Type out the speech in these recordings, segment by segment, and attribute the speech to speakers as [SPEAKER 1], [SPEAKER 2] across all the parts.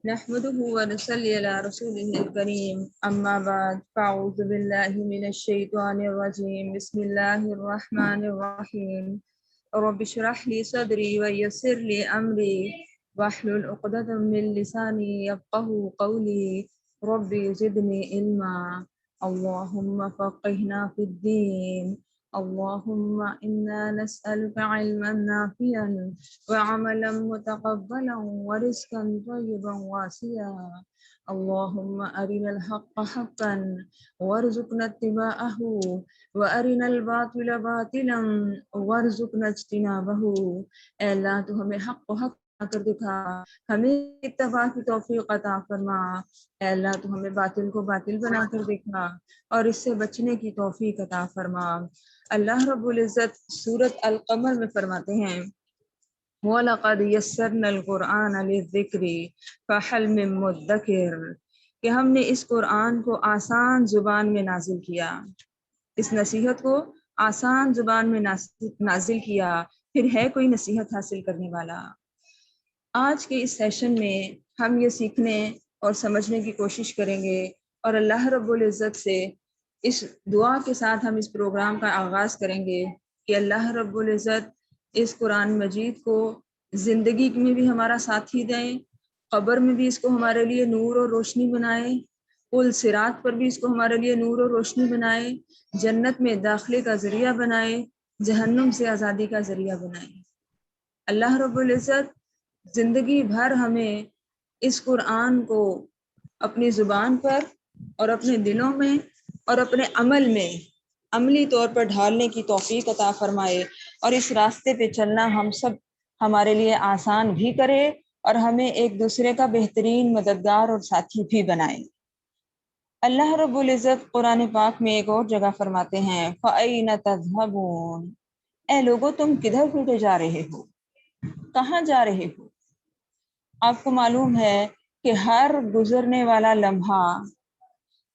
[SPEAKER 1] نحمده ونصلي على رسوله الكريم أما بعد فأعوذ بالله من الشيطان الرجيم بسم الله الرحمن الرحيم رب اشرح لي صدري ويسر لي أمري واحلل عقدة من لساني يفقهوا قولي ربي زدني علما اللهم فقهنا في الدين اللهم إنا نسألك علما نافعا وعملا متقبلا ورزقا طيبا واسعا اللهم أرنا الحق حقا وارزقنا اتباعه وأرنا الباطل باطلا وارزقنا اجتنابه۔ اے اللہ تو ہمیں حق کو حق بنا کر دکھا، ہمیں اتباع کی توفیق عطا فرما۔ اے اللہ تو ہمیں باطل کو باطل بنا کر دکھا اور اس سے بچنے کی توفیق عطا فرما۔ اللہ رب العزت سورۃ القمر میں فرماتے ہیں وَلَقَدْ يَسَّرْنَا الْقُرْآنَ لِلذِّكْرِ فَهَلْ مِن مُدَّكِرٍ، کہ ہم نے اس قرآن کو آسان زبان میں نازل کیا، اس نصیحت کو آسان زبان میں نازل کیا، پھر ہے کوئی نصیحت حاصل کرنے والا۔ آج کے اس سیشن میں ہم یہ سیکھنے اور سمجھنے کی کوشش کریں گے اور اللہ رب العزت سے اس دعا کے ساتھ ہم اس پروگرام کا آغاز کریں گے کہ اللہ رب العزت اس قرآن مجید کو زندگی میں بھی ہمارا ساتھی دیں، قبر میں بھی اس کو ہمارے لیے نور اور روشنی بنائے، پل صراط پر بھی اس کو ہمارے لیے نور اور روشنی بنائے، جنت میں داخلے کا ذریعہ بنائے، جہنم سے آزادی کا ذریعہ بنائے۔ اللہ رب العزت زندگی بھر ہمیں اس قرآن کو اپنی زبان پر اور اپنے دلوں میں اور اپنے عمل میں عملی طور پر ڈھالنے کی توفیق عطا فرمائے اور اس راستے پہ چلنا ہم سب ہمارے لیے آسان بھی کرے اور ہمیں ایک دوسرے کا بہترین مددگار اور ساتھی بھی بنائے۔ اللہ رب العزت قرآن پاک میں ایک اور جگہ فرماتے ہیں فَأَيْنَ تَذْهَبُونَ، اے لوگو تم کدھر پھرتے جا رہے ہو، کہاں جا رہے ہو؟ آپ کو معلوم ہے کہ ہر گزرنے والا لمحہ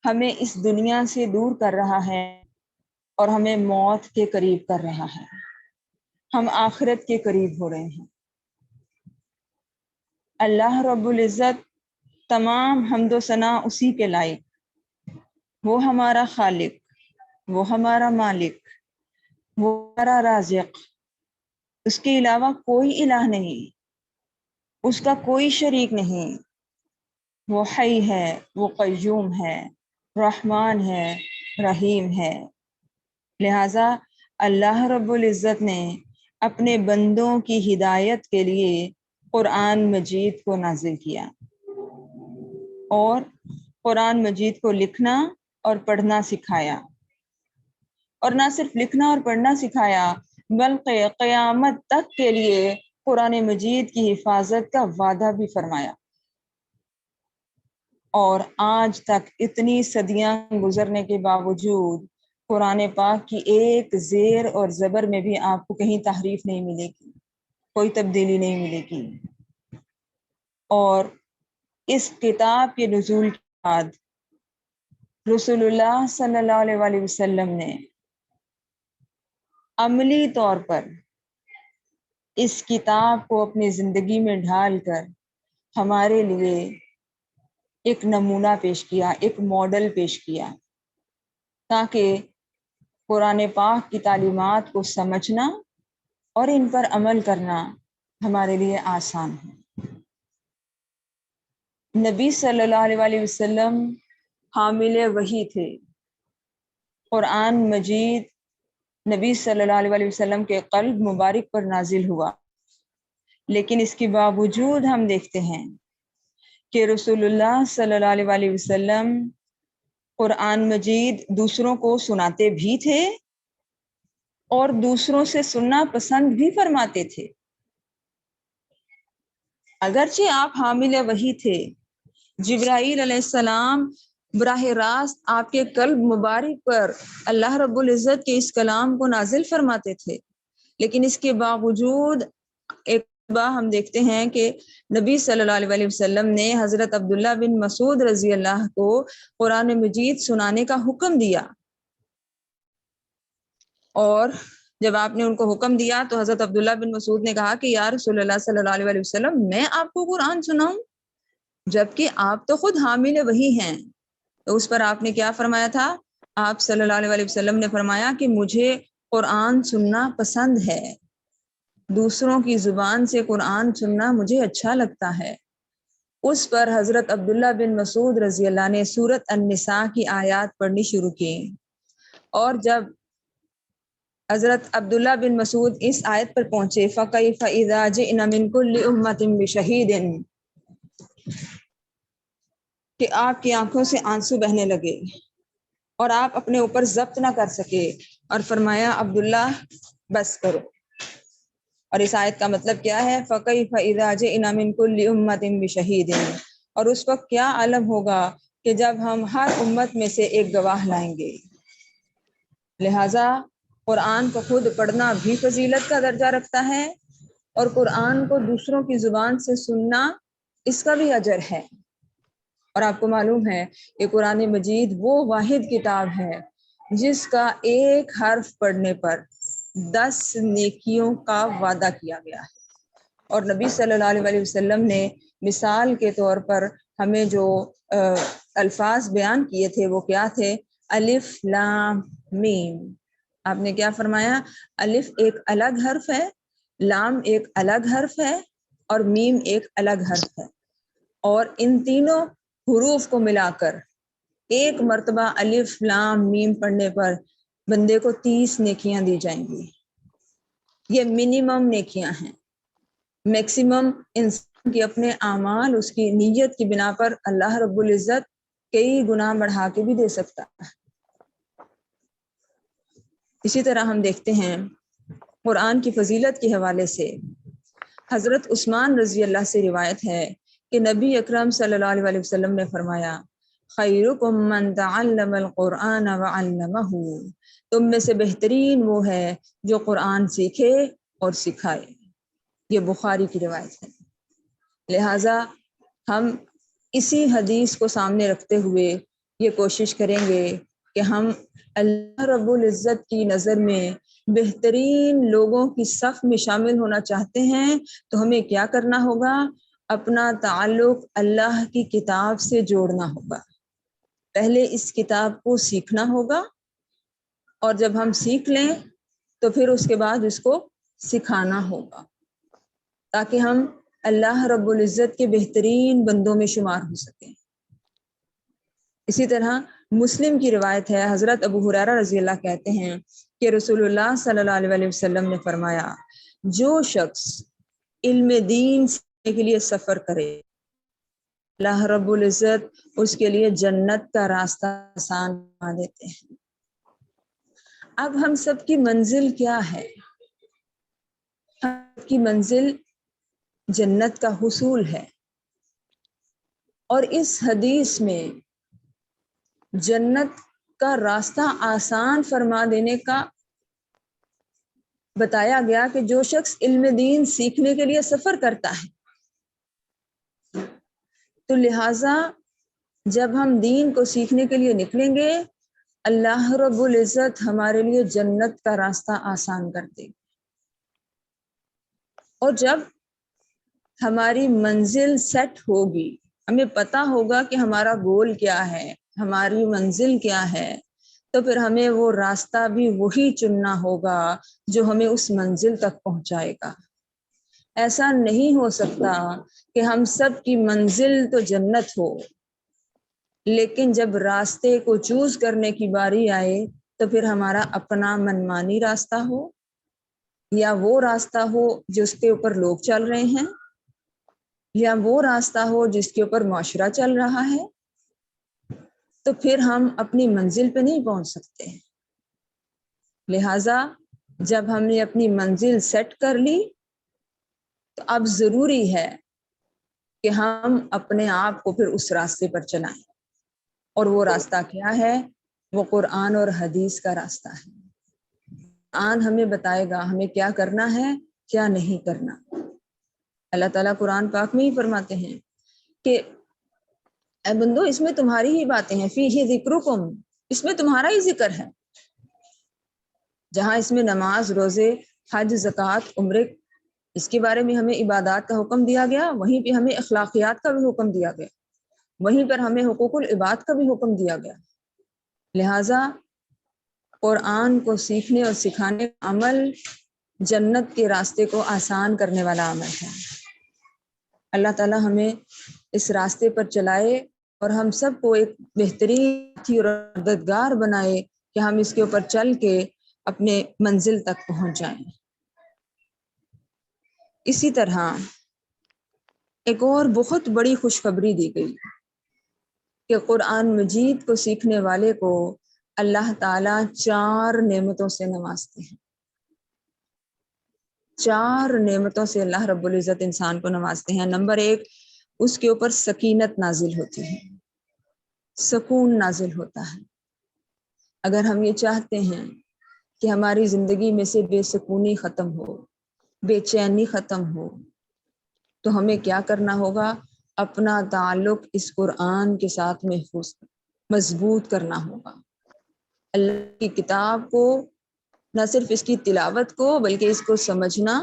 [SPEAKER 1] ہمیں اس دنیا سے دور کر رہا ہے اور ہمیں موت کے قریب کر رہا ہے، ہم آخرت کے قریب ہو رہے ہیں۔ اللہ رب العزت تمام حمد و ثنا اسی کے لائق، وہ ہمارا خالق، وہ ہمارا مالک، وہ ہمارا رازق، اس کے علاوہ کوئی الہ نہیں، اس کا کوئی شریک نہیں، وہ حی ہے، وہ قیوم ہے، رحمان ہے، رحیم ہے۔ لہٰذا اللہ رب العزت نے اپنے بندوں کی ہدایت کے لیے قرآن مجید کو نازل کیا اور قرآن مجید کو لکھنا اور پڑھنا سکھایا، اور نہ صرف لکھنا اور پڑھنا سکھایا بلکہ قیامت تک کے لیے قرآن مجید کی حفاظت کا وعدہ بھی فرمایا۔ اور آج تک اتنی صدیاں گزرنے کے باوجود قرآن پاک کی ایک زیر اور زبر میں بھی آپ کو کہیں تحریف نہیں ملے گی، کوئی تبدیلی نہیں ملے گی۔ اور اس کتاب کے نزول کے بعد رسول اللہ صلی اللہ علیہ وآلہ وسلم نے عملی طور پر اس کتاب کو اپنی زندگی میں ڈھال کر ہمارے لیے ایک نمونہ پیش کیا، ایک ماڈل پیش کیا، تاکہ قرآن پاک کی تعلیمات کو سمجھنا اور ان پر عمل کرنا ہمارے لیے آسان ہو۔ نبی صلی اللہ علیہ وآلہ وسلم حامل وحی تھے، قرآن مجید نبی صلی اللہ علیہ وآلہ وسلم کے قلب مبارک پر نازل ہوا، لیکن اس کے باوجود ہم دیکھتے ہیں کہ رسول اللہ صلی اللہ علیہ وآلہ وسلم قرآن مجید دوسروں کو سناتے بھی تھے اور دوسروں سے سننا پسند بھی فرماتے تھے۔ اگرچہ آپ حامل وحی تھے، جبرائیل علیہ السلام براہ راست آپ کے قلب مبارک پر اللہ رب العزت کے اس کلام کو نازل فرماتے تھے، لیکن اس کے باوجود ایک بار ہم دیکھتے ہیں کہ نبی صلی اللہ علیہ وسلم نے حضرت عبداللہ بن مسعود رضی اللہ کو قرآن مجید سنانے کا حکم دیا، اور جب آپ نے ان کو حکم دیا تو حضرت عبداللہ بن مسعود نے کہا کہ یا رسول اللہ صلی اللہ علیہ وسلم میں آپ کو قرآن سناؤں جبکہ آپ تو خود حامل وحی ہیں. تو اس پر آپ نے کیا فرمایا تھا؟ آپ صلی اللہ علیہ وسلم نے فرمایا کہ مجھے قرآن سننا پسند ہے، دوسروں کی زبان سے قرآن سننا مجھے اچھا لگتا ہے. اس پر حضرت عبداللہ بن مسعود رضی اللہ نے سورۃ النساء کی آیات پڑھنی شروع کی، اور جب حضرت عبداللہ بن مسعود اس آیت پر پہنچے فَكَيْفَ إِذَا جِئْنَا مِنْ كُلِّ أُمَّةٍ بِشَهِيدٍ، کہ آپ کی آنکھوں سے آنسو بہنے لگے اور آپ اپنے اوپر ضبط نہ کر سکے، اور فرمایا عبداللہ بس کرو. اور اس آیت کا مطلب کیا ہے؟ فَكَيْفَ إِذَا جِئْنَا مِنْ كُلِّ أُمَّةٍ بِشَهِيدٍ، اور اس وقت کیا عالم ہوگا کہ جب ہم ہر امت میں سے ایک گواہ لائیں گے. لہٰذا قرآن کو خود پڑھنا بھی فضیلت کا درجہ رکھتا ہے، اور قرآن کو دوسروں کی زبان سے سننا اس کا بھی اجر ہے. اور آپ کو معلوم ہے کہ قرآن مجید وہ واحد کتاب ہے جس کا ایک حرف پڑھنے پر 10 نیکیوں کا وعدہ کیا گیا ہے. اور نبی صلی اللہ علیہ وسلم نے مثال کے طور پر ہمیں جو الفاظ بیان کیے تھے وہ کیا تھے؟ الف لام میم. آپ نے کیا فرمایا؟ الف ایک الگ حرف ہے، لام ایک الگ حرف ہے، اور میم ایک الگ حرف ہے، اور ان تینوں حروف کو ملا کر ایک مرتبہ الف لام میم پڑھنے پر بندے کو 30 نیکیاں دی جائیں گی. یہ منیمم نیکیاں ہیں. میکسیمم انسان کے اپنے اعمال اس کی نیت کی بنا پر اللہ رب العزت کئی گناہ بڑھا کے بھی دے سکتا ہے. اسی طرح ہم دیکھتے ہیں قرآن کی فضیلت کے حوالے سے حضرت عثمان رضی اللہ سے روایت ہے کہ نبی اکرم صلی اللہ علیہ وسلم نے فرمایا خیرکم من تعلم القرآن وعلمہ، تم میں سے بہترین وہ ہے جو قرآن سیکھے اور سکھائے. یہ بخاری کی روایت ہے. لہٰذا ہم اسی حدیث کو سامنے رکھتے ہوئے یہ کوشش کریں گے کہ ہم اللہ رب العزت کی نظر میں بہترین لوگوں کی صف میں شامل ہونا چاہتے ہیں تو ہمیں کیا کرنا ہوگا؟ اپنا تعلق اللہ کی کتاب سے جوڑنا ہوگا. پہلے اس کتاب کو سیکھنا ہوگا، اور جب ہم سیکھ لیں تو پھر اس کے بعد اس کو سکھانا ہوگا، تاکہ ہم اللہ رب العزت کے بہترین بندوں میں شمار ہو سکیں. اسی طرح مسلم کی روایت ہے، حضرت ابو ہریرہ رضی اللہ کہتے ہیں کہ رسول اللہ صلی اللہ علیہ وسلم نے فرمایا جو شخص علم دین سیکھنے کے لیے سفر کرے اللہ رب العزت اس کے لیے جنت کا راستہ آسان بنا دیتے ہیں. اب ہم سب کی منزل کیا ہے؟ ہم سب کی منزل جنت کا حصول ہے، اور اس حدیث میں جنت کا راستہ آسان فرما دینے کا بتایا گیا کہ جو شخص علم دین سیکھنے کے لیے سفر کرتا ہے، تو لہٰذا جب ہم دین کو سیکھنے کے لیے نکلیں گے اللہ رب العزت ہمارے لیے جنت کا راستہ آسان کر دے گا. اور جب ہماری منزل سیٹ ہوگی، ہمیں پتہ ہوگا کہ ہمارا گول کیا ہے، ہماری منزل کیا ہے، تو پھر ہمیں وہ راستہ بھی وہی چننا ہوگا جو ہمیں اس منزل تک پہنچائے گا. ایسا نہیں ہو سکتا کہ ہم سب کی منزل تو جنت ہو، لیکن جب راستے کو چوز کرنے کی باری آئے تو پھر ہمارا اپنا منمانی راستہ ہو، یا وہ راستہ ہو جس کے اوپر لوگ چل رہے ہیں، یا وہ راستہ ہو جس کے اوپر معاشرہ چل رہا ہے، تو پھر ہم اپنی منزل پہ نہیں پہنچ سکتے. لہٰذا جب ہم نے اپنی منزل سیٹ کر لی تو اب ضروری ہے کہ ہم اپنے آپ کو پھر اس راستے پر چلائیں. اور وہ راستہ کیا ہے؟ وہ قرآن اور حدیث کا راستہ ہے. قرآن ہمیں بتائے گا ہمیں کیا کرنا ہے، کیا نہیں کرنا. اللہ تعالیٰ قرآن پاک میں ہی فرماتے ہیں کہ اے بندو اس میں تمہاری ہی باتیں ہیں، فیہ ذکرکم، اس میں تمہارا ہی ذکر ہے. جہاں اس میں نماز، روزے، حج، زکوٰۃ، عمرے، اس کے بارے میں ہمیں عبادات کا حکم دیا گیا، وہیں پہ ہمیں اخلاقیات کا بھی حکم دیا گیا، وہیں پر ہمیں حقوق العباد کا بھی حکم دیا گیا۔ لہٰذا قرآن کو سیکھنے اور سکھانے کا عمل جنت کے راستے کو آسان کرنے والا عمل ہے۔ اللہ تعالیٰ ہمیں اس راستے پر چلائے اور ہم سب کو ایک بہترین ساتھی اور مددگار بنائے کہ ہم اس کے اوپر چل کے اپنے منزل تک پہنچ جائیں۔ اسی طرح ایک اور بہت بڑی خوشخبری دی گئی کہ قرآن مجید کو سیکھنے والے کو اللہ تعالیٰ 4 نعمتوں سے نوازتے ہیں۔ 4 نعمتوں سے اللہ رب العزت انسان کو نوازتے ہیں۔ نمبر 1، اس کے اوپر سکینت نازل ہوتی ہے، سکون نازل ہوتا ہے۔ اگر ہم یہ چاہتے ہیں کہ ہماری زندگی میں سے بے سکونی ختم ہو، بے چینی ختم ہو، تو ہمیں کیا کرنا ہوگا؟ اپنا تعلق اس قرآن کے ساتھ محفوظ مضبوط کرنا ہوگا۔ اللہ کی کتاب کو، نہ صرف اس کی تلاوت کو، بلکہ اس کو سمجھنا،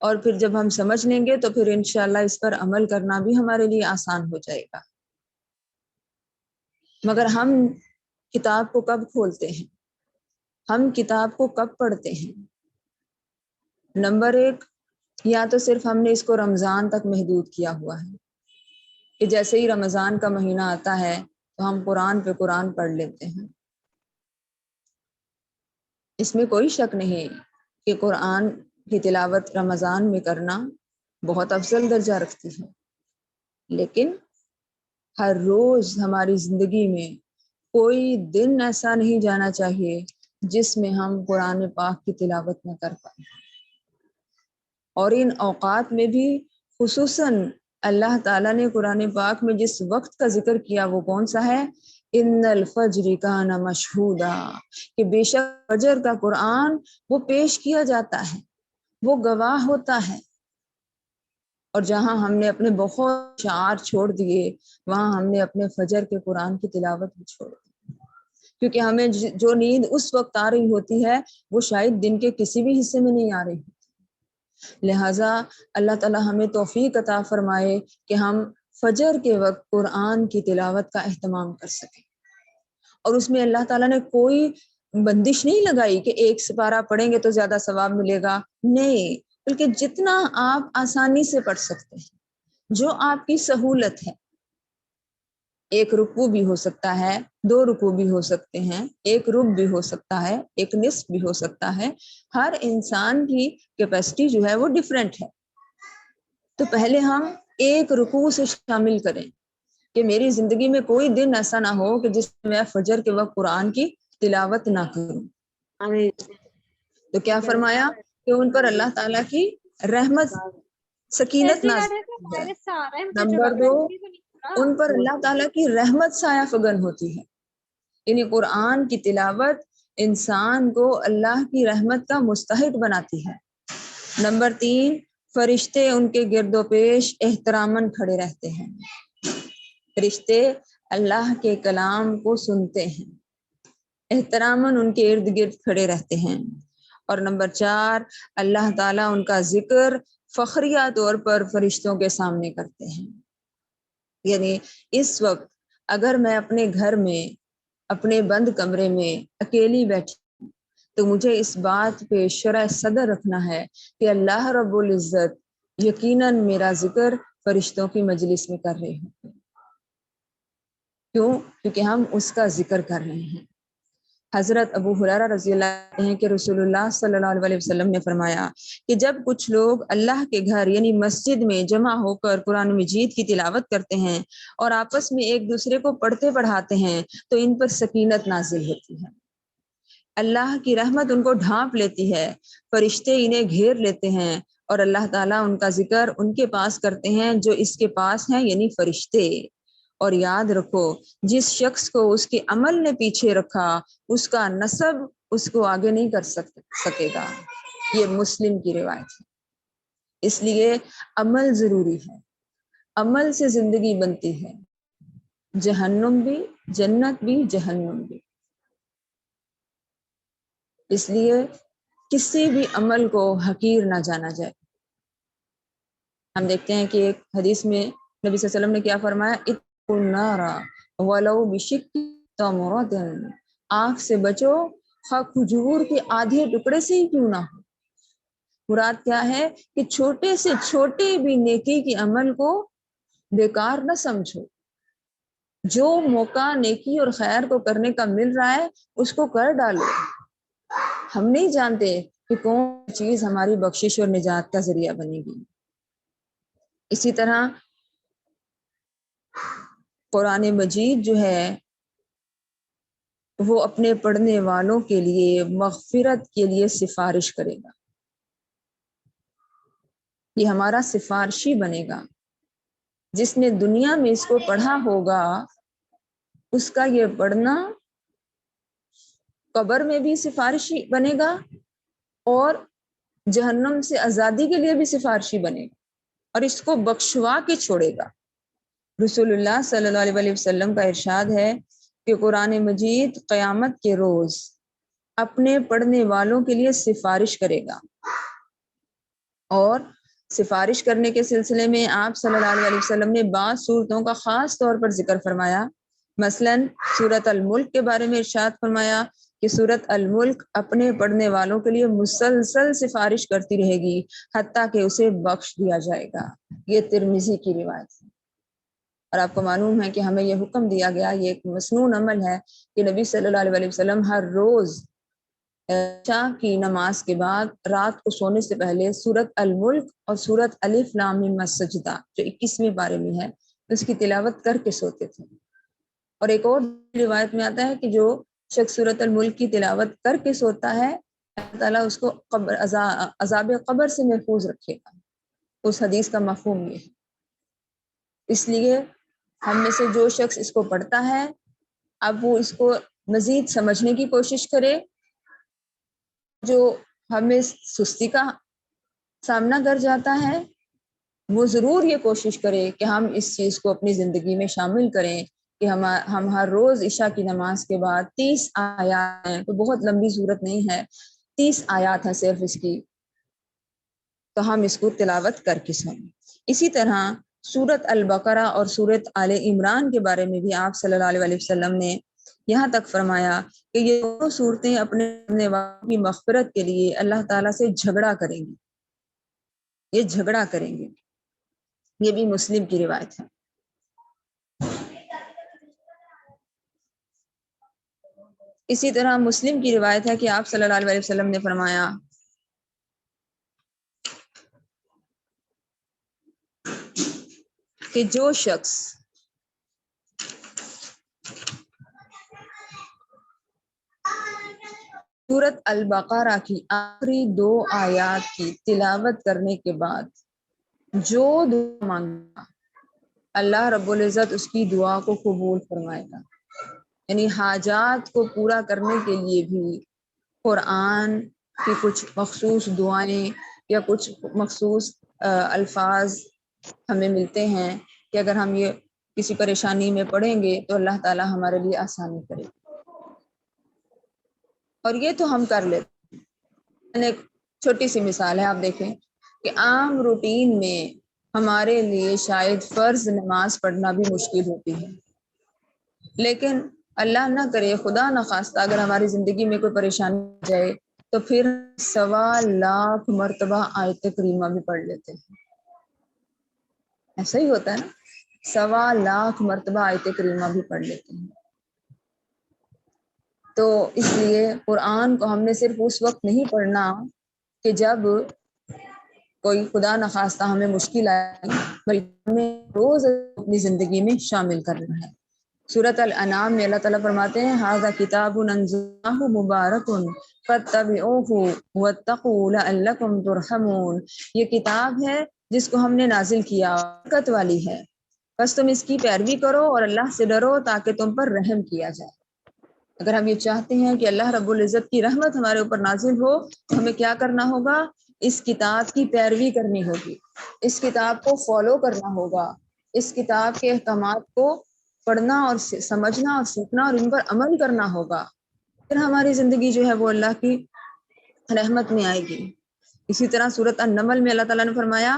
[SPEAKER 1] اور پھر جب ہم سمجھ لیں گے تو پھر انشاءاللہ اس پر عمل کرنا بھی ہمارے لیے آسان ہو جائے گا۔ مگر ہم کتاب کو کب کھولتے ہیں؟ ہم کتاب کو کب پڑھتے ہیں؟ نمبر 1، یا تو صرف ہم نے اس کو رمضان تک محدود کیا ہوا ہے کہ جیسے ہی رمضان کا مہینہ آتا ہے تو ہم قرآن پہ قرآن پڑھ لیتے ہیں۔ اس میں کوئی شک نہیں کہ قرآن کی تلاوت رمضان میں کرنا بہت افضل درجہ رکھتی ہے، لیکن ہر روز ہماری زندگی میں کوئی دن ایسا نہیں جانا چاہیے جس میں ہم قرآن پاک کی تلاوت نہ کر پائیں۔ اور ان اوقات میں بھی خصوصاً اللہ تعالیٰ نے قرآن پاک میں جس وقت کا ذکر کیا وہ کون سا ہے؟ ان الفجر کان مشہودا، کہ بے شک فجر کا قرآن وہ پیش کیا جاتا ہے، وہ گواہ ہوتا ہے۔ اور جہاں ہم نے اپنے بہت شعار چھوڑ دیے، وہاں ہم نے اپنے فجر کے قرآن کی تلاوت بھی چھوڑ دی، کیونکہ ہمیں جو نیند اس وقت آ رہی ہوتی ہے وہ شاید دن کے کسی بھی حصے میں نہیں آ رہی ہوتی۔ لہٰذا اللہ تعالیٰ ہمیں توفیق عطا فرمائے کہ ہم فجر کے وقت قرآن کی تلاوت کا اہتمام کر سکیں۔ اور اس میں اللہ تعالیٰ نے کوئی بندش نہیں لگائی کہ 1 سپارہ پڑھیں گے تو زیادہ ثواب ملے گا، نہیں، بلکہ جتنا آپ آسانی سے پڑھ سکتے ہیں، جو آپ کی سہولت ہے۔ 1 رکوع بھی ہو سکتا ہے، 2 رکوع بھی ہو سکتے ہیں، 1 رکوع بھی ہو سکتا ہے، 1 نصف بھی ہو سکتا ہے۔ ہر انسان کی کیپیسٹی جو ہے وہ ڈیفرنٹ ہے۔ تو پہلے ہم 1 رکوع سے شامل کریں کہ میری زندگی میں کوئی دن ایسا نہ ہو کہ جس میں میں فجر کے وقت قرآن کی تلاوت نہ کروں۔ تو کیا فرمایا کہ ان پر اللہ تعالیٰ کی رحمت، سکینت نازل ہے۔ نمبر 2، ان پر اللہ تعالیٰ کی رحمت سایہ فگن ہوتی ہے، یعنی قرآن کی تلاوت انسان کو اللہ کی رحمت کا مستحق بناتی ہے۔ نمبر 3، فرشتے ان کے گرد و پیش احتراماً کھڑے رہتے ہیں۔ فرشتے اللہ کے کلام کو سنتے ہیں، احتراماً ان کے ارد گرد کھڑے رہتے ہیں۔ اور نمبر 4، اللہ تعالیٰ ان کا ذکر فخریہ طور پر فرشتوں کے سامنے کرتے ہیں۔ یعنی اس وقت اگر میں اپنے گھر میں، اپنے بند کمرے میں اکیلی بیٹھی تو مجھے اس بات پہ شرح صدر رکھنا ہے کہ اللہ رب العزت یقیناً میرا ذکر فرشتوں کی مجلس میں کر رہے ہیں۔ کیوں؟ کیونکہ ہم اس کا ذکر کر رہے ہیں۔ حضرت ابو ہریرہ رضی اللہ عنہ ہیں کہ رسول اللہ صلی اللہ علیہ وسلم نے فرمایا کہ جب کچھ لوگ اللہ کے گھر یعنی مسجد میں جمع ہو کر قرآن مجید کی تلاوت کرتے ہیں اور آپس میں ایک دوسرے کو پڑھتے پڑھاتے ہیں تو ان پر سکینت نازل ہوتی ہے، اللہ کی رحمت ان کو ڈھانپ لیتی ہے، فرشتے انہیں گھیر لیتے ہیں اور اللہ تعالیٰ ان کا ذکر ان کے پاس کرتے ہیں جو اس کے پاس ہیں، یعنی فرشتے۔ اور یاد رکھو، جس شخص کو اس کے عمل نے پیچھے رکھا اس کا نسب اس کو آگے نہیں کر سکے گا۔ یہ مسلم کی روایت ہے۔ اس لیے عمل ضروری ہے، عمل سے زندگی بنتی ہے، جہنم بھی، جنت بھی، جہنم بھی۔ اس لیے کسی بھی عمل کو حقیر نہ جانا جائے۔ ہم دیکھتے ہیں کہ ایک حدیث میں نبی صلی اللہ علیہ وسلم نے کیا فرمایا، اتقوا النار ولو بشق تمرۃ، آگ سے بچو خواہ کھجور کے آدھے ٹکڑے سے ہی کیوں نہ ہو۔ مراد کیا ہے کہ چھوٹے سے چھوٹے بھی نیکی کے عمل کو بیکار نہ سمجھو، جو موقع نیکی اور خیر کو کرنے کا مل رہا ہے اس کو کر ڈالو۔ ہم نہیں جانتے کہ کون چیز ہماری بخشش اور نجات کا ذریعہ بنے گی۔ اسی طرح قرآن مجید جو ہے وہ اپنے پڑھنے والوں کے لیے مغفرت کے لیے سفارش کرے گا، یہ ہمارا سفارشی بنے گا۔ جس نے دنیا میں اس کو پڑھا ہوگا اس کا یہ پڑھنا قبر میں بھی سفارشی بنے گا اور جہنم سے آزادی کے لیے بھی سفارشی بنے گا، اور اس کو بخشوا کے چھوڑے گا۔ رسول اللہ صلی اللہ علیہ وسلم کا ارشاد ہے کہ قرآن مجید قیامت کے روز اپنے پڑھنے والوں کے لیے سفارش کرے گا، اور سفارش کرنے کے سلسلے میں آپ صلی اللہ علیہ وسلم نے بعض صورتوں کا خاص طور پر ذکر فرمایا۔ مثلاً سورۃ الملک کے بارے میں ارشاد فرمایا کہ سورۃ الملک اپنے پڑھنے والوں کے لیے مسلسل سفارش کرتی رہے گی حتیٰ کہ اسے بخش دیا جائے گا۔ یہ ترمذی کی روایت ہے، اور آپ کو معلوم ہے کہ ہمیں یہ حکم دیا گیا، یہ ایک مسنون عمل ہے کہ نبی صلی اللہ علیہ وسلم ہر روز عشاء کی نماز کے بعد رات کو سونے سے پہلے سورۃ الملک اور سورۃ الف لام میم السجدہ جو 21ویں پارے میں ہے اس کی تلاوت کر کے سوتے تھے۔ اور ایک اور روایت میں آتا ہے کہ جو شخص سورۃ الملک کی تلاوت کر کے سوتا ہے اللہ تعالیٰ اس کو عذاب قبر سے محفوظ رکھے گا۔ اس حدیث کا مفہوم یہ ہے۔ اس لیے ہم میں سے جو شخص اس کو پڑھتا ہے اب وہ اس کو مزید سمجھنے کی کوشش کرے، جو ہمیں سستی کا سامنا کر جاتا ہے وہ ضرور یہ کوشش کرے کہ ہم اس چیز کو اپنی زندگی میں شامل کریں کہ ہم ہر روز عشاء کی نماز کے بعد 30 آیات ہیں، تو بہت لمبی صورت نہیں ہے، 30 آیات ہیں صرف اس کی، تو ہم اس کو تلاوت کر کے سنیں۔ اسی طرح سورۃ البقرہ اور سورۃ آل عمران کے بارے میں بھی آپ صلی اللہ علیہ وسلم نے یہاں تک فرمایا کہ یہ دونوں صورتیں اپنے پڑھنے والوں کی مغفرت کے لیے اللہ تعالیٰ سے جھگڑا کریں گی، یہ جھگڑا کریں گے۔ یہ بھی مسلم کی روایت ہے۔ اسی طرح مسلم کی روایت ہے کہ آپ صلی اللہ علیہ وسلم نے فرمایا کہ جو شخص سورۃ البقرہ کی آخری 2 آیات کی تلاوت کرنے کے بعد جو دعا مانگا اللہ رب العزت اس کی دعا کو قبول فرمائے گا۔ یعنی حاجات کو پورا کرنے کے لیے بھی قرآن کی کچھ مخصوص دعائیں یا کچھ مخصوص الفاظ ہمیں ملتے ہیں کہ اگر ہم یہ کسی پریشانی میں پڑھیں گے تو اللہ تعالیٰ ہمارے لیے آسانی کرے گا، اور یہ تو ہم کر لیتے ہیں۔ ایک چھوٹی سی مثال ہے، آپ دیکھیں کہ عام روٹین میں ہمارے لیے شاید فرض نماز پڑھنا بھی مشکل ہوتی ہے، لیکن اللہ نہ کرے، خدا نہ خواستہ اگر ہماری زندگی میں کوئی پریشانی آ جائے تو پھر 1.25 مرتبہ آیت کریمہ بھی پڑھ لیتے ہیں۔ ایسا ہی ہوتا ہے نا، 1.25 مرتبہ آیت کریمہ بھی پڑھ لیتے ہیں۔ تو اس لیے قرآن کو ہم نے صرف اس وقت نہیں پڑھنا کہ جب کوئی خدا نخواستہ ہمیں مشکل آئے، بلکہ ہمیں روز اپنی زندگی میں شامل کرنا ہے۔ سورۃ الانعام میں اللہ تعالیٰ فرماتے ہیں ھذا کتاب انزلناہ مبارک فاتبعوہ واتقوا لعلکم ترحمون، یہ کتاب ہے جس کو ہم نے نازل کیا، برکت والی ہے، بس تم اس کی پیروی کرو اور اللہ سے ڈرو تاکہ تم پر رحم کیا جائے۔ اگر ہم یہ چاہتے ہیں کہ اللہ رب العزت کی رحمت ہمارے اوپر نازل ہو تو ہمیں کیا کرنا ہوگا؟ اس کتاب کی پیروی کرنی ہوگی، اس کتاب کو فالو کرنا ہوگا، اس کتاب کے احکامات کو پڑھنا اور سمجھنا اور سیکھنا اور ان پر عمل کرنا ہوگا، پھر ہماری زندگی جو ہے وہ اللہ کی رحمت میں آئے گی۔ اسی طرح سورۃ النمل میں اللہ تعالیٰ نے فرمایا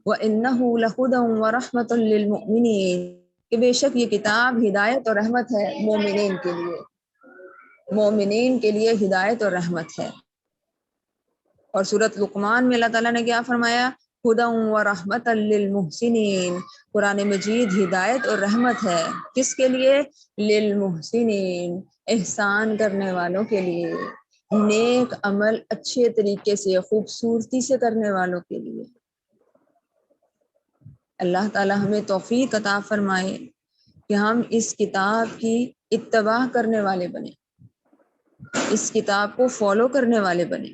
[SPEAKER 1] وَإِنَّهُ لَهُدًى وَرَحْمَةٌ لِّلْمُؤْمِنِينَ کہ بے شک یہ کتاب ہدایت اور رحمت ہے مومنین کے لیے، مومنین کے لیے ہدایت اور رحمت ہے۔ اور سورۃ لقمان میں اللہ تعالیٰ نے کیا فرمایا هُدًى وَرَحْمَةً لِّلْمُحْسِنِينَ قرآن مجید ہدایت اور رحمت ہے کس کے لیے؟ للمحسنین احسان کرنے والوں کے لیے، نیک عمل اچھے طریقے سے خوبصورتی سے کرنے والوں کے لیے۔ اللہ تعالی ہمیں توفیق عطا فرمائے کہ ہم اس کتاب کی اتباع کرنے والے بنیں، اس کتاب کو فالو کرنے والے بنیں۔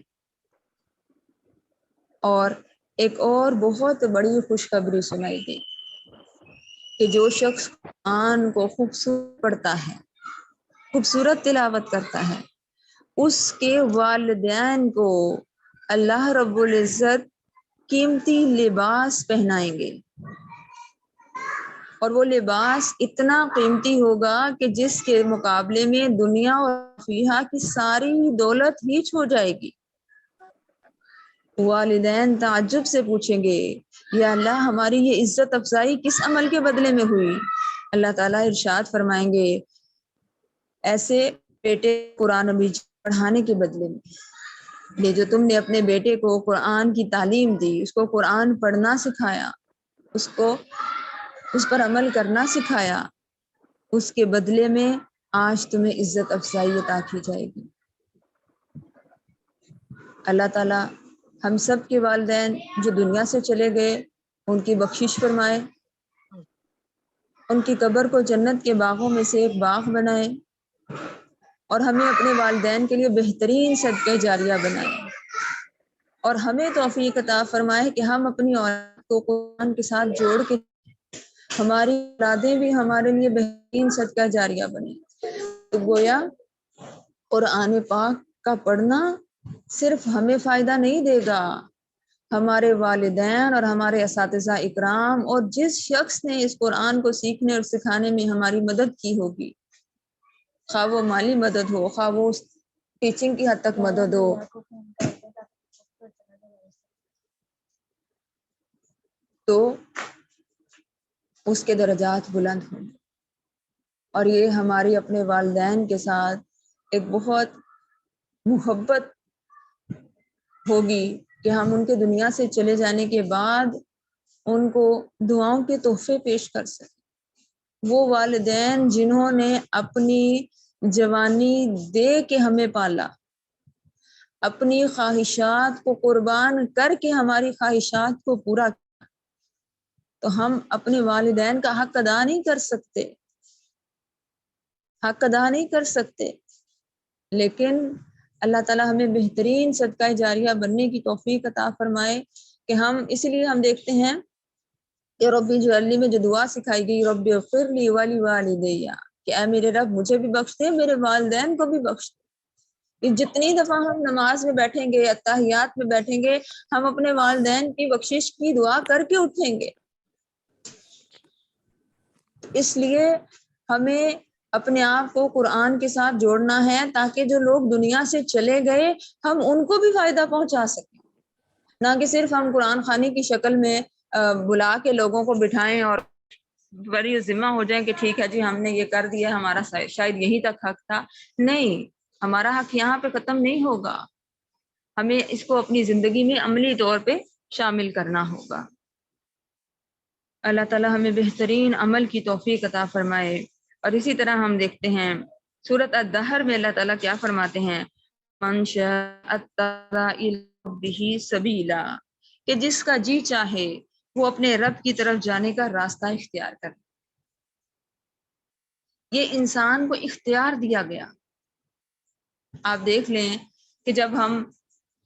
[SPEAKER 1] اور ایک اور بہت بڑی خوشخبری سنائی دی کہ جو شخص قرآن کو خوبصورت پڑھتا ہے، خوبصورت تلاوت کرتا ہے، اس کے والدین کو اللہ رب العزت قیمتی لباس پہنائیں گے، اور وہ لباس اتنا قیمتی ہوگا کہ جس کے مقابلے میں دنیا اور فیہا کی ساری دولت ہیچ ہو جائے گی۔ والدین تعجب سے پوچھیں گے یا اللہ ہماری یہ عزت افزائی کس عمل کے بدلے میں ہوئی؟ اللہ تعالیٰ ارشاد فرمائیں گے ایسے بیٹے قرآن مجید پڑھانے کے بدلے میں، یہ جو تم نے اپنے بیٹے کو قرآن کی تعلیم دی، اس کو قرآن پڑھنا سکھایا، اس پر عمل کرنا سکھایا، اس کے بدلے میں آج تمہیں عزت افزائی عطا کی جائے گی۔ اللہ تعالیٰ ہم سب کے والدین جو دنیا سے چلے گئے ان کی بخشش فرمائے، ان کی قبر کو جنت کے باغوں میں سے ایک باغ بنائے، اور ہمیں اپنے والدین کے لیے بہترین صدقہ جاریہ بنائے، اور ہمیں توفیق عطا فرمائے کہ ہم اپنی اولاد کو قرآن کے ساتھ جوڑ کے ہماری اولادیں بھی ہمارے لیے بہترین صدقہ جاریہ بنے۔ تو گویا قرآن پاک کا پڑھنا صرف ہمیں فائدہ نہیں دے گا، ہمارے والدین اور ہمارے اساتذہ اکرام اور جس شخص نے اس قرآن کو سیکھنے اور سکھانے میں ہماری مدد کی ہوگی، خواہ وہ مالی مدد ہو، خواہ وہ ٹیچنگ کی حد تک مدد ہو، تو اس کے درجات بلند ہوں۔ اور یہ ہماری اپنے والدین کے ساتھ ایک بہت محبت ہوگی کہ ہم ان کے دنیا سے چلے جانے کے بعد ان کو دعاؤں کے تحفے پیش کر سکیں۔ وہ والدین جنہوں نے اپنی جوانی دے کے ہمیں پالا، اپنی خواہشات کو قربان کر کے ہماری خواہشات کو پورا کیا، تو ہم اپنے والدین کا حق ادا نہیں کر سکتے، حق ادا نہیں کر سکتے۔ لیکن اللہ تعالیٰ ہمیں بہترین صدقہ جاریہ بننے کی توفیق عطا فرمائے کہ ہم اس لیے ہم دیکھتے ہیں کہ ربی جعلنی میں جو دعا سکھائی گئی رب اغفر لی ولی والدی، کہ اے میرے رب مجھے بھی بخش دے، میرے والدین کو بھی بخش دے۔ جتنی دفعہ ہم نماز میں بیٹھیں گے، اتحیات میں بیٹھیں گے، ہم اپنے والدین کی بخشش کی دعا کر کے اٹھیں گے۔ اس لیے ہمیں اپنے آپ کو قرآن کے ساتھ جوڑنا ہے تاکہ جو لوگ دنیا سے چلے گئے ہم ان کو بھی فائدہ پہنچا سکیں، نہ کہ صرف ہم قرآن خوانی کی شکل میں بلا کے لوگوں کو بٹھائیں اور بڑی ذمہ ہو جائیں کہ ٹھیک ہے جی ہم نے یہ کر دیا، ہمارا شاید یہیں تک حق تھا۔ نہیں، ہمارا حق یہاں پہ ختم نہیں ہوگا، ہمیں اس کو اپنی زندگی میں عملی طور پہ شامل کرنا ہوگا۔ اللہ تعالیٰ ہمیں بہترین عمل کی توفیق عطا فرمائے۔ اور اسی طرح ہم دیکھتے ہیں سورۃ الدہر میں اللہ تعالیٰ کیا فرماتے ہیں من شاء اتخذ الی ربہ سبیلا، کہ جس کا جی چاہے وہ اپنے رب کی طرف جانے کا راستہ اختیار کرے۔ یہ انسان کو اختیار دیا گیا۔ آپ دیکھ لیں کہ جب ہم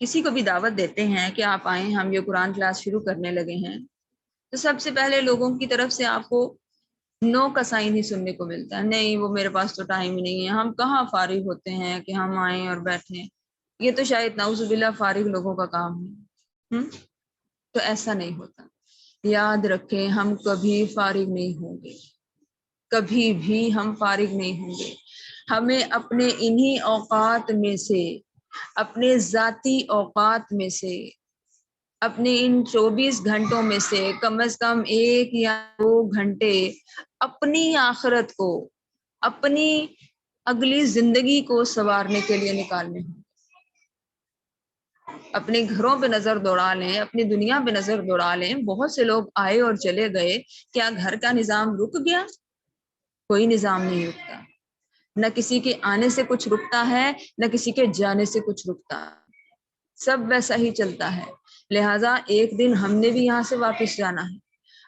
[SPEAKER 1] کسی کو بھی دعوت دیتے ہیں کہ آپ آئیں، ہم یہ قرآن کلاس شروع کرنے لگے ہیں، تو سب سے پہلے لوگوں کی طرف سے آپ کو نو کا سائن ہی سننے کو ملتا ہے، نہیں وہ میرے پاس تو ٹائم ہی نہیں ہے، ہم کہاں فارغ ہوتے ہیں کہ ہم آئیں اور بیٹھیں، یہ تو شاید نعوذ باللہ فارغ لوگوں کا کام ہے۔ تو ایسا نہیں ہوتا، یاد رکھیں ہم کبھی فارغ نہیں ہوں گے، کبھی بھی ہم فارغ نہیں ہوں گے۔ ہمیں اپنے انہی اوقات میں سے اپنے ذاتی اوقات میں سے، اپنے ان 24 گھنٹوں میں سے کم از کم 1 یا 2 گھنٹے اپنی آخرت کو، اپنی اگلی زندگی کو سنوارنے کے لیے نکالنے ہیں۔ اپنے گھروں پہ نظر دوڑا لیں، اپنی دنیا پہ نظر دوڑا لیں، بہت سے لوگ آئے اور چلے گئے، کیا گھر کا نظام رک گیا؟ کوئی نظام نہیں رکتا، نہ کسی کے آنے سے کچھ رکتا ہے، نہ کسی کے جانے سے کچھ رکتا ہے، سب ویسا ہی چلتا ہے۔ لہٰذا ایک دن ہم نے بھی یہاں سے واپس جانا ہے۔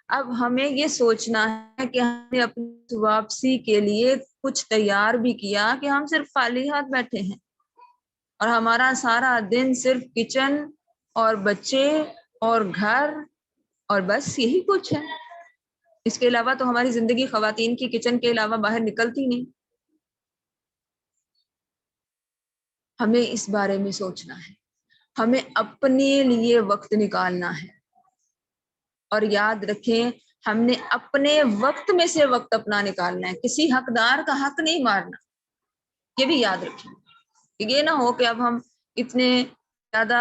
[SPEAKER 1] اب ہمیں یہ سوچنا ہے کہ ہم نے اپنی واپسی کے لیے کچھ تیار بھی کیا کہ ہم صرف خالی ہاتھ بیٹھے ہیں اور ہمارا سارا دن صرف کچن اور بچے اور گھر اور بس یہی کچھ ہے۔ اس کے علاوہ تو ہماری زندگی خواتین کی کچن کے علاوہ باہر نکلتی نہیں۔ ہمیں اس بارے میں سوچنا ہے، ہمیں اپنے لیے وقت نکالنا ہے، اور یاد رکھیں ہم نے اپنے وقت میں سے وقت اپنا نکالنا ہے، کسی حقدار کا حق نہیں مارنا، یہ بھی یاد رکھیں۔ یہ نہ ہو کہ اب ہم اتنے زیادہ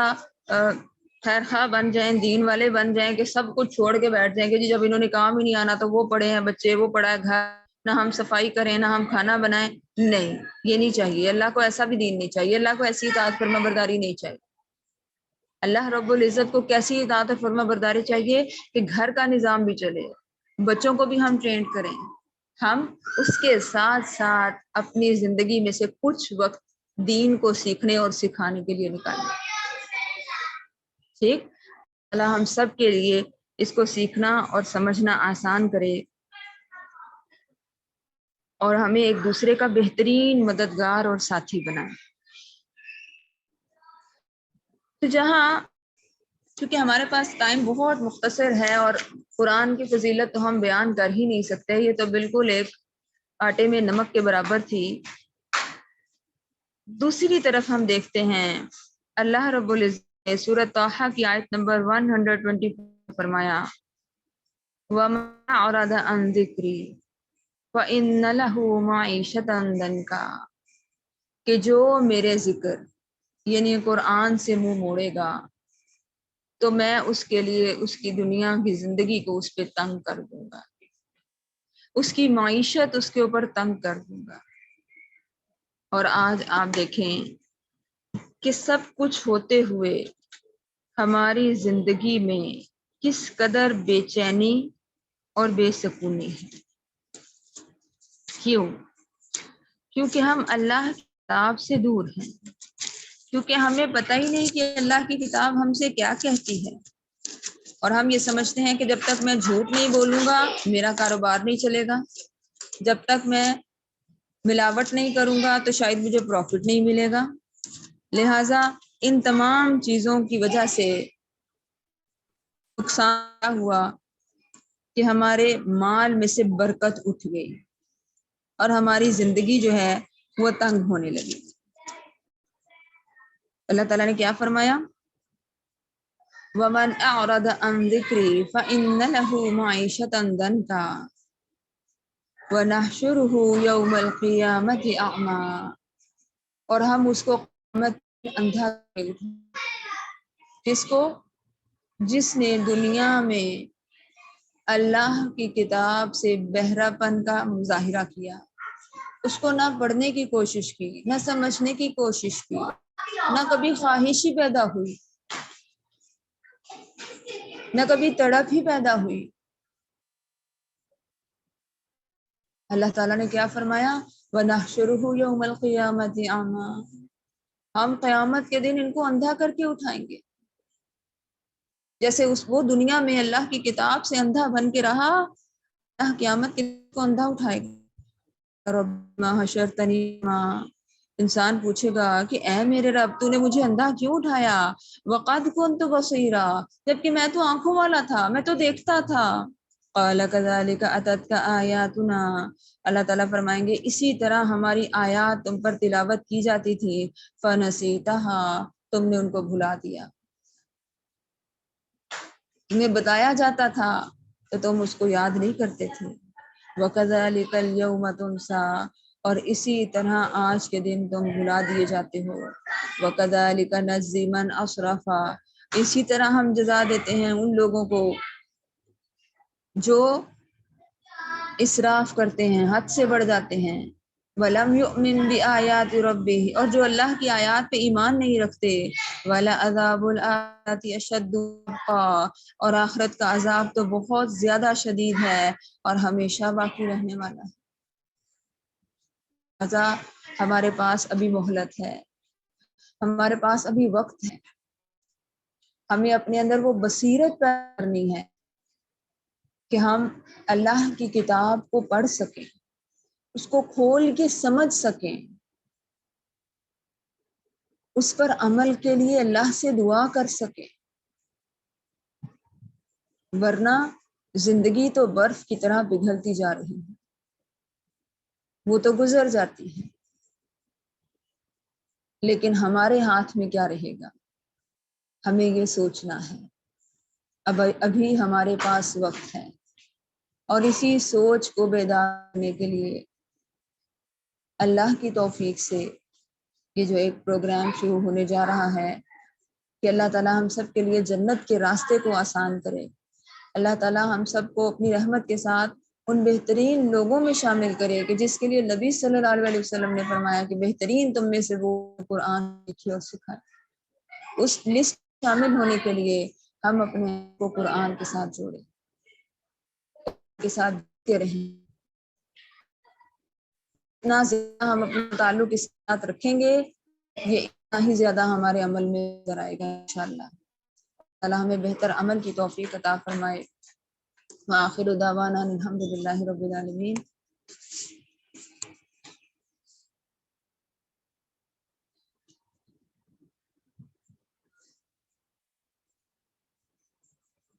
[SPEAKER 1] خیر خواہ بن جائیں، دین والے بن جائیں کہ سب کچھ چھوڑ کے بیٹھ جائیں کہ جی جب انہوں نے کام ہی نہیں آنا تو وہ پڑے ہیں بچے، وہ پڑا ہے گھر، نہ ہم صفائی کریں نہ ہم کھانا بنائیں۔ نہیں، یہ نہیں چاہیے، اللہ کو ایسا بھی دین نہیں چاہیے، اللہ کو ایسی اطاعت فرما برداری نہیں چاہیے۔ اللہ رب العزت کو کیسی اطاعت فرما برداری چاہیے کہ گھر کا نظام بھی چلے، بچوں کو بھی ہم ٹرینڈ کریں، ہم اس کے ساتھ ساتھ اپنی زندگی میں سے کچھ وقت دین کو سیکھنے اور سکھانے کے لیے نکالیں۔ ٹھیک، اللہ ہم سب کے لیے اس کو سیکھنا اور سمجھنا آسان کرے، اور ہمیں ایک دوسرے کا بہترین مددگار اور ساتھی بنائے۔ تو جہاں چونکہ ہمارے پاس ٹائم بہت مختصر ہے اور قرآن کی فضیلت تو ہم بیان کر ہی نہیں سکتے، یہ تو بالکل ایک آٹے میں نمک کے برابر تھی۔ دوسری طرف ہم دیکھتے ہیں اللہ رب العزت نے سورۃ طٰہٰ کی آیت نمبر 124 فرمایا وَمَنْ أَعْرَضَ عَنْ ذِكْرِي فَإِنَّ لَهُ مَعِيشَةً ضَنْكًا، کہ جو میرے ذکر یعنی قرآن سے منہ موڑے گا تو میں اس کے لیے اس کی دنیا کی زندگی کو اس پہ تنگ کر دوں گا، اس کی معیشت اس کے اوپر تنگ کر دوں گا۔ اور آج آپ دیکھیں کہ سب کچھ ہوتے ہوئے ہماری زندگی میں کس قدر بے چینی اور بے سکونی ہے۔ کیوں؟ کیونکہ ہم اللہ کی کتاب سے دور ہیں، کیونکہ ہمیں پتہ ہی نہیں کہ اللہ کی کتاب ہم سے کیا کہتی ہے، اور ہم یہ سمجھتے ہیں کہ جب تک میں جھوٹ نہیں بولوں گا میرا کاروبار نہیں چلے گا، جب تک میں ملاوٹ نہیں کروں گا تو شاید مجھے پروفٹ نہیں ملے گا۔ لہٰذا ان تمام چیزوں کی وجہ سے نقصان ہوا کہ ہمارے مال میں سے برکت اٹھ گئی اور ہماری زندگی جو ہے وہ تنگ ہونے لگی۔ اللہ تعالیٰ نے کیا فرمایا؟ وَمَنْ أَعْرَضَ عَنْ ذِكْرِي فَإِنَّ لَهُ مَعِيشَةً ضَنْكًا وَنَحْشُرُهُ يَوْمَ الْقِيَامَةِ أَعْمَىٰ، اور ہم اس کو قیامت میں اندھا کر اٹھائیں۔ جس کو؟ جس نے دنیا میں اللہ کی کتاب سے بہرا پن کا مظاہرہ کیا، اس کو نہ پڑھنے کی کوشش کی، نہ سمجھنے کی کوشش کی، نہ کبھی خواہش ہی پیدا ہوئی، نہ کبھی تڑپ ہی پیدا ہوئی۔ اللہ تعالیٰ نے کیا فرمایا؟ وَنَحْشُرُهُ يَوْمَ الْقِيَامَةِ أَعْمَىٰ، ہم قیامت کے دن ان کو اندھا کر کے اٹھائیں گے، جیسے وہ دنیا میں اللہ کی کتاب سے اندھا بن کے رہا، اللہ قیامت کے دن کو اندھا اٹھائے گا۔ رَبَّنَا حَشَرْتَنِی أَعْمَىٰ، انسان پوچھے گا کہ اے میرے رب تو نے مجھے اندھا کیوں اٹھایا؟ وَقَدْ كُنْتُ بَصِيرًا، جبکہ میں تو آنکھوں والا تھا، میں تو دیکھتا تھا۔ قَالَ كَذَلِكَ أَتَتْكَ آيَاتُنَا، اللہ تعالیٰ فرمائیں گے اسی طرح ہماری آیات تم پر تلاوت کی جاتی تھی، فَنَسِيتَهَا، تم نے ان کو بھلا دیا، تمہیں بتایا جاتا تھا تو تم اس کو یاد نہیں کرتے تھے۔ وَكَذَلِكَ الْيَوْمَ تُنْسَىٰ، اور اسی طرح آج کے دن تم بھلا دیے جاتے ہو۔ وَكَذَلِكَ نَجْزِي مَنْ أَسْرَفَ، اسی طرح ہم جزا دیتے ہیں ان لوگوں کو جو اسراف کرتے ہیں، حد سے بڑھ جاتے ہیں۔ وَلَمْ يُؤْمِنْ بِآيَاتِ رَبِّهِ، اور جو اللہ کی آیات پہ ایمان نہیں رکھتے۔ وَلَعَذَابُ الْآخِرَةِ أَشَدُّ وَأَبْقَىٰ، اور آخرت کا عذاب تو بہت زیادہ شدید ہے اور ہمیشہ باقی رہنے والا ہے۔ لہٰذا ہمارے پاس ابھی مہلت ہے، ہمارے پاس ابھی وقت ہے، ہمیں اپنے اندر وہ بصیرت پیدا کرنی ہے کہ ہم اللہ کی کتاب کو پڑھ سکیں، اس کو کھول کے سمجھ سکیں، اس پر عمل کے لیے اللہ سے دعا کر سکیں، ورنہ زندگی تو برف کی طرح پگھلتی جا رہی ہے، وہ تو گزر جاتی ہے، لیکن ہمارے ہاتھ میں کیا رہے گا، ہمیں یہ سوچنا ہے۔ ابھی ہمارے پاس وقت ہے، اور اسی سوچ کو بیدار کرنے کے لیے اللہ کی توفیق سے یہ جو ایک پروگرام شروع ہونے جا رہا ہے کہ اللہ تعالیٰ ہم سب کے لیے جنت کے راستے کو آسان کرے، اللہ تعالیٰ ہم سب کو اپنی رحمت کے ساتھ ان بہترین لوگوں میں شامل کرے کہ جس کے لیے نبی صلی اللہ علیہ وسلم نے فرمایا کہ بہترین تم میں سے وہ قرآن لکھے اور سکھائے۔ اس لسٹ میں شامل ہونے کے لیے ہم اپنے آپ کو قرآن کے ساتھ جوڑیں، کے ساتھ جڑتے رہیں۔ اتنا زیادہ ہم اپنا تعلق اس کے ساتھ رکھیں گے، یہ اتنا ہی زیادہ ہمارے عمل میں نظر آئے گا انشاءاللہ۔ اللہ ہمیں بہتر عمل کی توفیق عطا فرمائے۔ وآخر دعوانا الحمد للہ رب العالمین۔